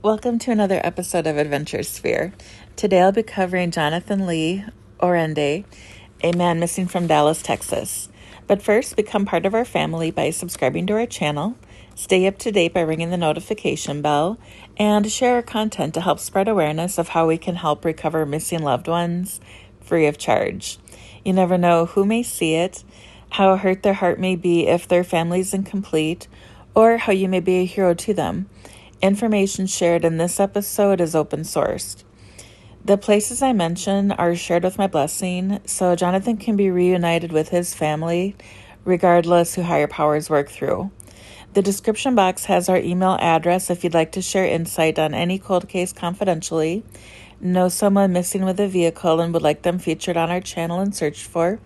Welcome to another episode of AdventureSphere. Today I'll be covering Jonathan Lee Oranday, a man missing from Dallas, Texas. But first, become part of our family by subscribing to our channel, stay up to date by ringing the notification bell, and share our content to help spread awareness of how we can help recover missing loved ones free of charge. You never know who may see it, how hurt their heart may be if their family is incomplete, or how you may be a hero to them. Information shared in this episode is open sourced. The places I mention are shared with my blessing, so Jonathan can be reunited with his family, regardless who higher powers work through. The description box has our email address if you'd like to share insight on any cold case confidentially, know someone missing with a vehicle and would like them featured on our channel and searched for,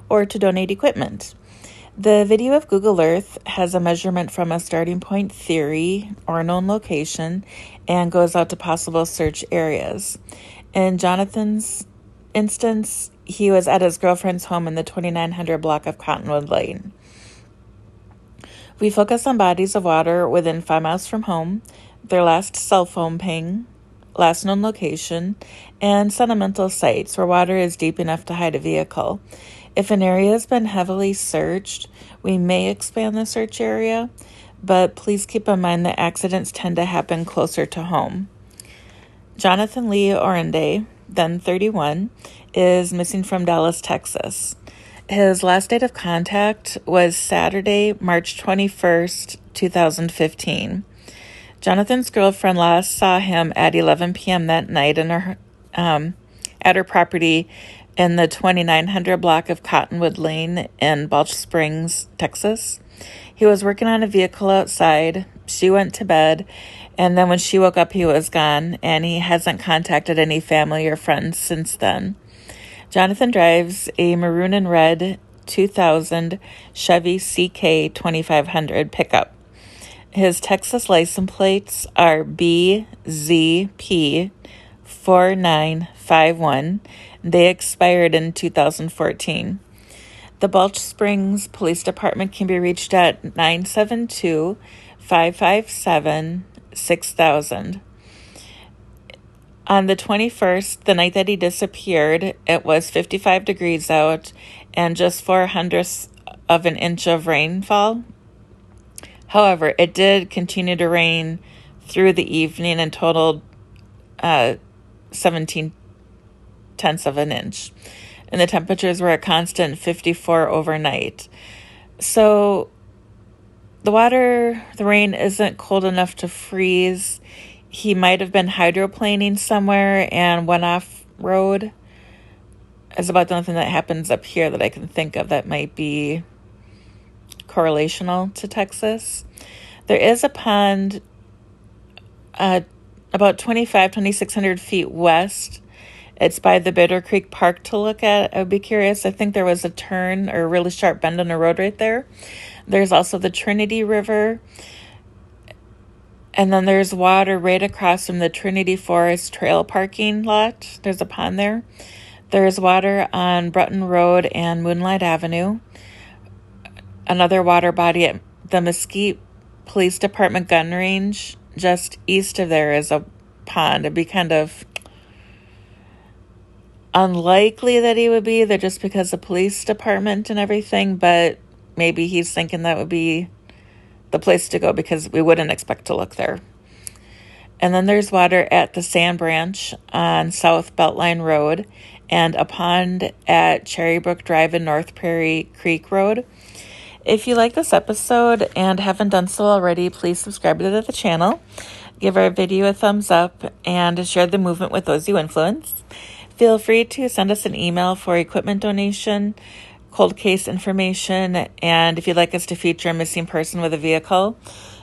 or to donate equipment. The video of Google Earth has a measurement from a starting point theory or known location and goes out to possible search areas. In Jonathan's instance, he was at his girlfriend's home in the 2900 block of Cottonwood Lane. We focus on bodies of water within 5 miles from home, their last cell phone ping, last known location, and sentimental sites where water is deep enough to hide a vehicle. If an area has been heavily searched, we may expand the search area, but please keep in mind that accidents tend to happen closer to home. Jonathan Lee Oranday, then 31, is missing from Dallas, Texas. His last date of contact was Saturday, March 21st, 2015. Jonathan's girlfriend last saw him at 11 p.m. that night at her property in the 2900 block of Cottonwood Lane in Balch Springs, Texas. He was working on a vehicle outside. She went to bed, and then when she woke up, he was gone, and he hasn't contacted any family or friends since then. Jonathan drives a maroon and red 2000 Chevy CK 2500 pickup. His Texas license plates are BZP4951. They expired in 2014. The Balch Springs Police Department can be reached at 972-557-6000. On the 21st, the night that he disappeared, it was 55 degrees out and just 0.04 of an inch of rainfall. However, it did continue to rain through the evening and totaled 17 tenths of an inch. And the temperatures were a constant 54 overnight. So the rain isn't cold enough to freeze. He might have been hydroplaning somewhere and went off road. Is about the only thing that happens up here that I can think of that might be correlational to Texas. There is a pond about 2,600 feet west. It's by the Bitter Creek Park to look at. I would be curious. I think there was a turn or a really sharp bend on the road right there. There's also the Trinity River. And then there's water right across from the Trinity Forest Trail parking lot. There's a pond there. There's water on Brutton Road and Moonlight Avenue. Another water body at the Mesquite Police Department gun range. Just east of there is a pond. It'd be kind of unlikely that he would be there just because the police department and everything, but maybe he's thinking that would be the place to go because we wouldn't expect to look there. And then there's water at the Sand Branch on South Beltline Road and a pond at Cherrybrook Drive and North Prairie Creek Road. If you like this episode and haven't done so already, please subscribe to the channel, give our video a thumbs up, and share the movement with those you influence. Feel free to send us an email for equipment donation, cold case information, and if you'd like us to feature a missing person with a vehicle.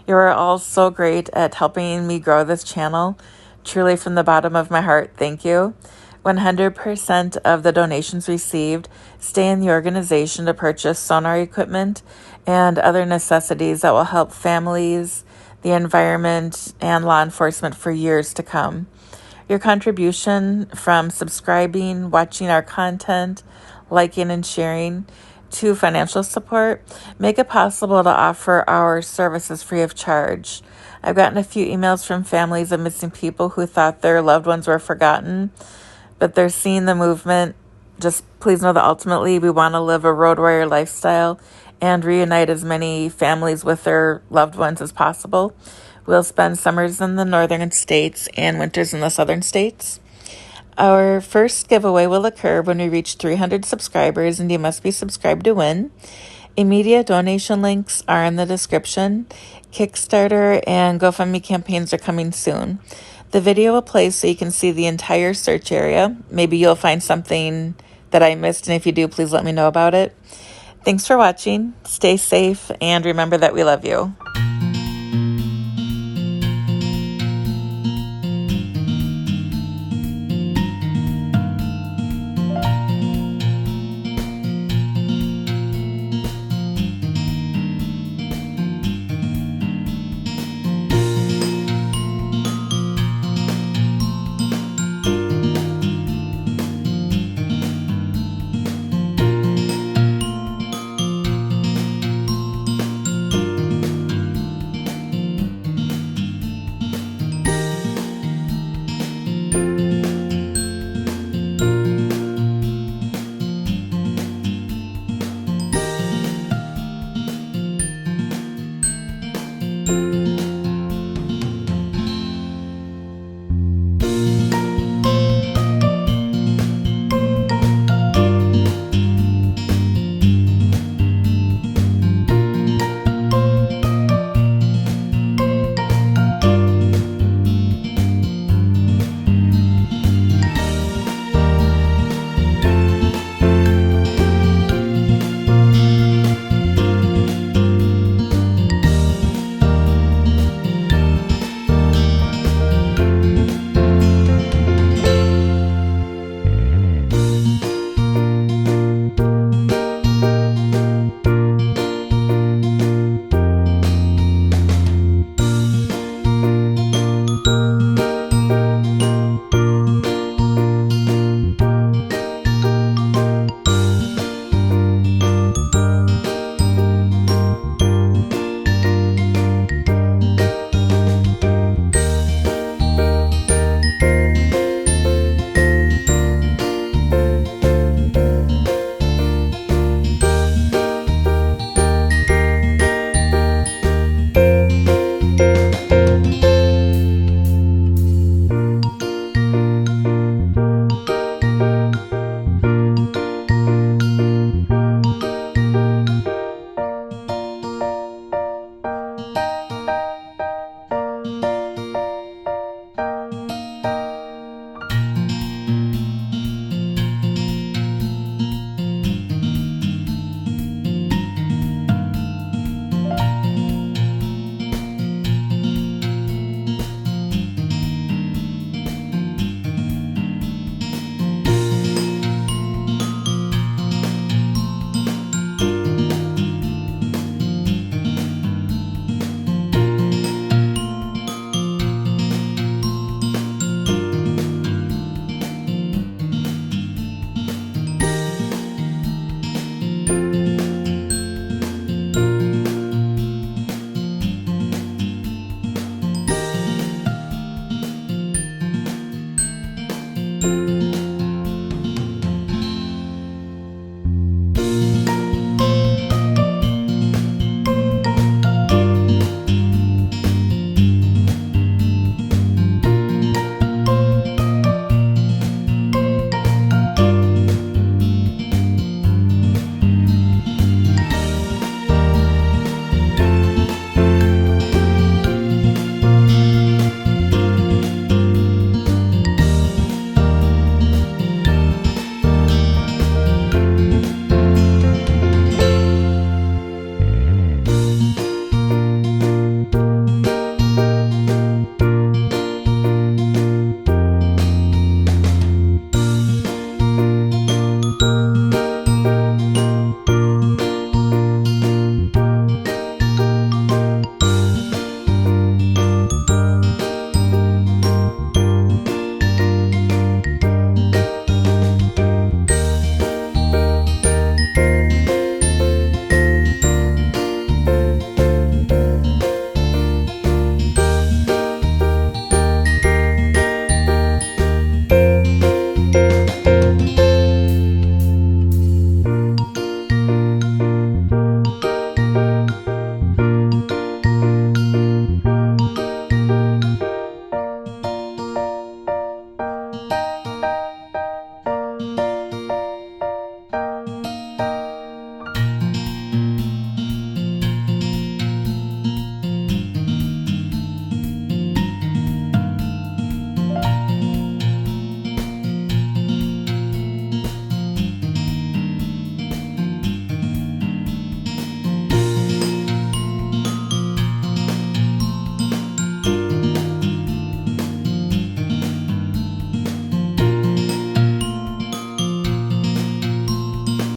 You are all so great at helping me grow this channel. Truly from the bottom of my heart, thank you. 100% of the donations received stay in the organization to purchase sonar equipment and other necessities that will help families, the environment, and law enforcement for years to come. Your contribution from subscribing, watching our content, liking and sharing, to financial support make it possible to offer our services free of charge. I've gotten a few emails from families of missing people who thought their loved ones were forgotten, but they're seeing the movement. Just please know that ultimately we want to live a road warrior lifestyle and reunite as many families with their loved ones as possible. We'll spend summers in the northern states and winters in the southern states. Our first giveaway will occur when we reach 300 subscribers, and you must be subscribed to win. Immediate donation links are in the description. Kickstarter and GoFundMe campaigns are coming soon. The video will play so you can see the entire search area. Maybe you'll find something that I missed, and if you do, please let me know about it. Thanks for watching. Stay safe, and remember that we love you.